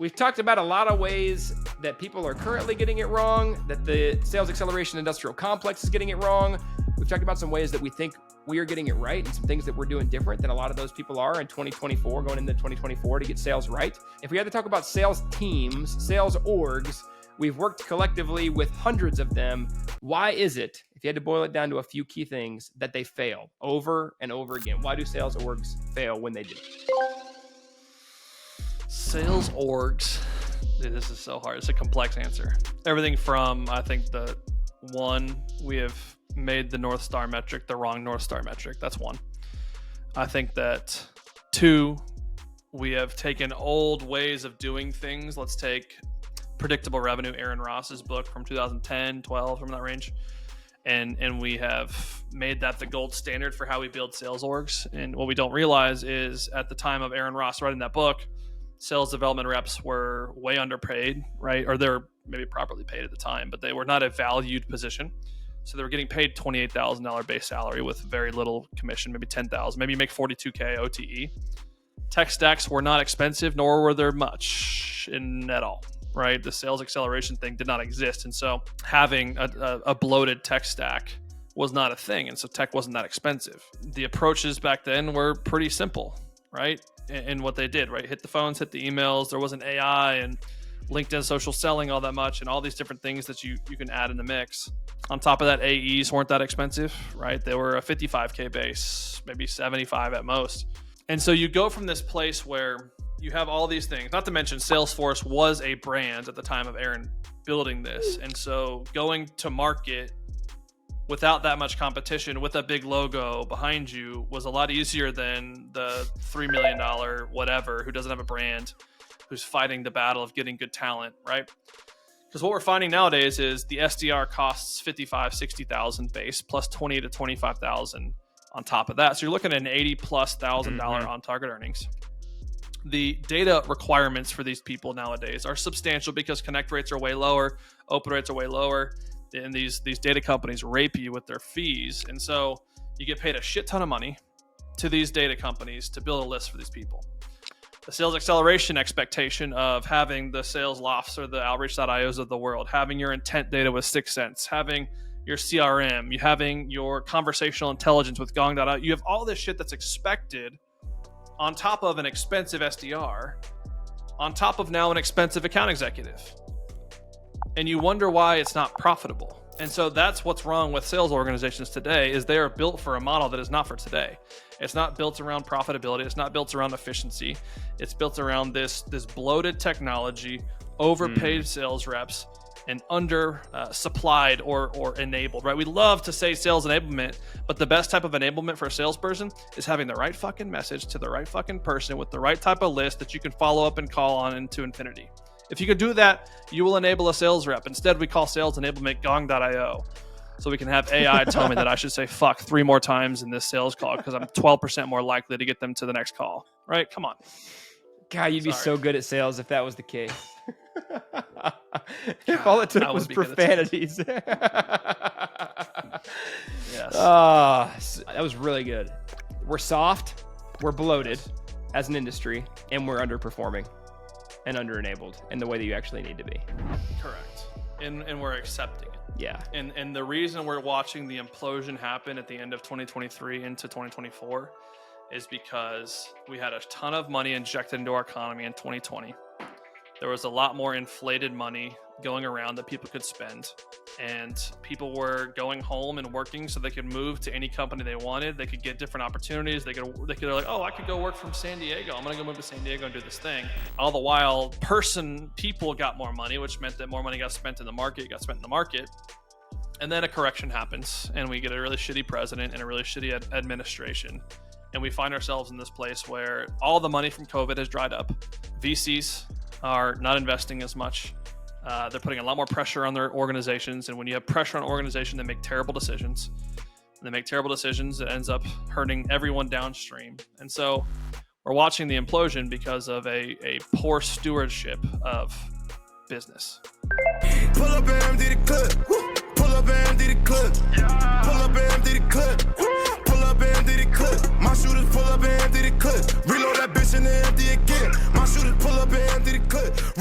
We've talked about a lot of ways that people are currently getting it wrong, that the sales acceleration industrial complex is getting it wrong. We've talked about some ways that we think we are getting it right and some things that we're doing different than a lot of those people are in 2024, going into 2024 to get sales right. If we had to talk about sales teams, sales orgs, we've worked collectively with hundreds of them. Why is it, if you had to boil it down to a few key things, that they fail over and over again? Why do sales orgs fail when they do? Sales orgs. Dude, this is so hard. It's a complex answer. Everything from, I think, we have made the North Star metric the wrong North Star metric. That's one. I think that 2, we have taken old ways of doing things. Let's take Predictable Revenue, Aaron Ross's book from 2010, 12, from that range. And we have made that the gold standard for how we build sales orgs. And what we don't realize is at the time of Aaron Ross writing that book, sales development reps were way underpaid, right? Or they're maybe properly paid at the time, but they were not a valued position. So they were getting paid $28,000 base salary with very little commission, maybe $10,000. Maybe you make $42K OTE. Tech stacks were not expensive, nor were there much at all, right? The sales acceleration thing did not exist. And so having a bloated tech stack was not a thing. And so tech wasn't that expensive. The approaches back then were pretty simple, right? And what they did, right? Hit the phones, hit the emails. There wasn't AI and LinkedIn social selling all that much and all these different things that you can add in the mix. On top of that, AEs weren't that expensive, right? They were a 55K base, maybe 75 at most. And so you go from this place where you have all these things, not to mention Salesforce was a brand at the time of Aaron building this. And so going to market without that much competition with a big logo behind you was a lot easier than the $3 million whatever who doesn't have a brand, who's fighting the battle of getting good talent, right? Because what we're finding nowadays is the SDR costs $55,000, $60,000 base plus $20,000 to $25,000 on top of that. So you're looking at an $80,000+ on target earnings. The data requirements for these people nowadays are substantial because connect rates are way lower, open rates are way lower, and these data companies rape you with their fees. And so you get paid a shit ton of money to these data companies to build a list for these people. The sales acceleration expectation of having the sales lofts or the outreach.ios of the world, having your intent data with 6sense, having your CRM, you having your conversational intelligence with Gong.io, you have all this shit that's expected on top of an expensive SDR, on top of now an expensive account executive. And you wonder why it's not profitable. And so that's what's wrong with sales organizations today is they are built for a model that is not for today. It's not built around profitability. It's not built around efficiency. It's built around this bloated technology, overpaid sales reps, and under supplied or enabled, right? We love to say sales enablement, but the best type of enablement for a salesperson is having the right fucking message to the right fucking person with the right type of list that you can follow up and call on into infinity. If you could do that, you will enable a sales rep. Instead, we call sales enablement Gong.io. So we can have AI tell me that I should say fuck 3 more times in this sales call because I'm 12% more likely to get them to the next call, right? Come on. God, you'd be so good at sales if that was the case. If all it took was profanities. Yes. That was really good. We're soft, we're bloated as an industry, and we're underperforming and under-enabled in the way that you actually need to be. Correct. And we're accepting it. Yeah. And the reason we're watching the implosion happen at the end of 2023 into 2024 is because we had a ton of money injected into our economy in 2020. There was a lot more inflated money going around that people could spend, and people were going home and working so they could move to any company they wanted. They could get different opportunities. They could like, oh, I could go work from San Diego. I'm going to go move to San Diego and do this thing. All the while, people got more money, which meant that more money got spent in the market, And then a correction happens, and we get a really shitty president and a really shitty administration. And we find ourselves in this place where all the money from COVID has dried up. VCs are not investing as much. They're putting a lot more pressure on their organizations. And when you have pressure on an organization, they make terrible decisions. And they make terrible decisions. It ends up hurting everyone downstream. And so we're watching the implosion because of a poor stewardship of business. Pull up and empty the clip. Pull up and empty the clip. Pull up and empty the clip. Pull up and empty the clip. My shooters pull up and empty the clip. Reload that bitch and then empty again. My shooters pull up and empty the clip.